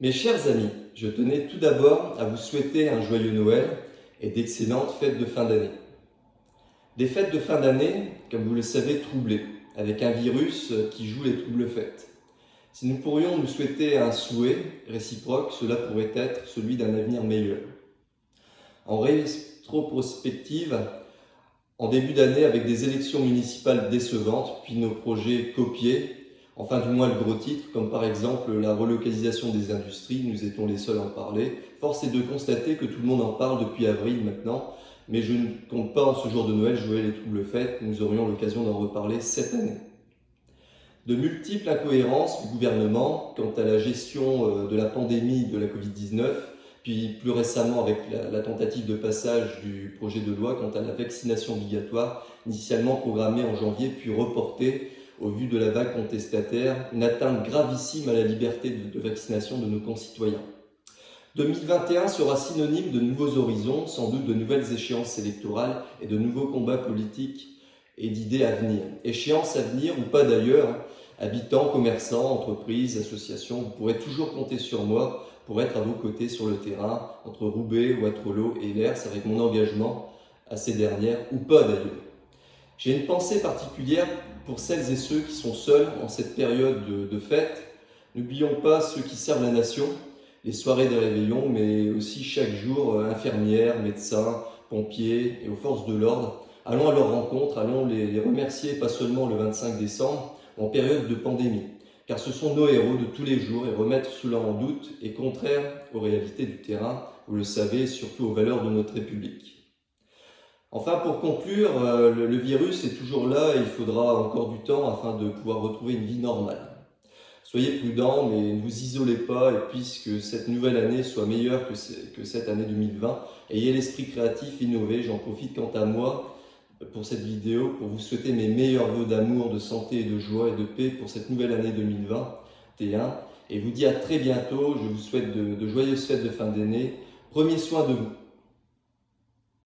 Mes chers amis, je tenais tout d'abord à vous souhaiter un joyeux Noël et d'excellentes fêtes de fin d'année. Des fêtes de fin d'année, comme vous le savez, troublées, avec un virus qui joue les troubles fêtes. Si nous pourrions nous souhaiter un souhait réciproque, cela pourrait être celui d'un avenir meilleur. En rétrospective, en début d'année, avec des élections municipales décevantes, puis nos projets copiés, enfin du moins le gros titre, comme par exemple la relocalisation des industries, nous étions les seuls à en parler. Force est de constater que tout le monde en parle depuis avril maintenant, mais je ne compte pas en ce jour de Noël jouer les troubles fêtes, nous aurions l'occasion d'en reparler cette année. De multiples incohérences du gouvernement quant à la gestion de la pandémie de la Covid-19, puis plus récemment avec la tentative de passage du projet de loi quant à la vaccination obligatoire, initialement programmée en janvier, puis reportée au vu de la vague contestataire, une atteinte gravissime à la liberté de vaccination de nos concitoyens. 2021 sera synonyme de nouveaux horizons, sans doute de nouvelles échéances électorales et de nouveaux combats politiques et d'idées à venir. Échéances à venir ou pas d'ailleurs, habitants, commerçants, entreprises, associations, vous pourrez toujours compter sur moi pour être à vos côtés sur le terrain, entre Roubaix, Wattrelos et Lers, avec mon engagement à ces dernières, ou pas d'ailleurs. J'ai une pensée particulière pour celles et ceux qui sont seuls en cette période de fête. N'oublions pas ceux qui servent la nation, les soirées des réveillons, mais aussi chaque jour infirmières, médecins, pompiers et aux forces de l'ordre. Allons à leur rencontre, allons les remercier, pas seulement le 25 décembre, en période de pandémie, car ce sont nos héros de tous les jours et remettre cela en doute est contraire aux réalités du terrain, vous le savez, surtout aux valeurs de notre République. Enfin, pour conclure, le virus est toujours là et il faudra encore du temps afin de pouvoir retrouver une vie normale. Soyez prudents, mais ne vous isolez pas, et puisque cette nouvelle année soit meilleure que cette année 2020, ayez l'esprit créatif, innové. J'en profite quant à moi pour cette vidéo pour vous souhaiter mes meilleurs vœux d'amour, de santé et de joie et de paix pour cette nouvelle année 2021. Et vous dis à très bientôt, je vous souhaite de joyeuses fêtes de fin d'année. Prenez soin de vous.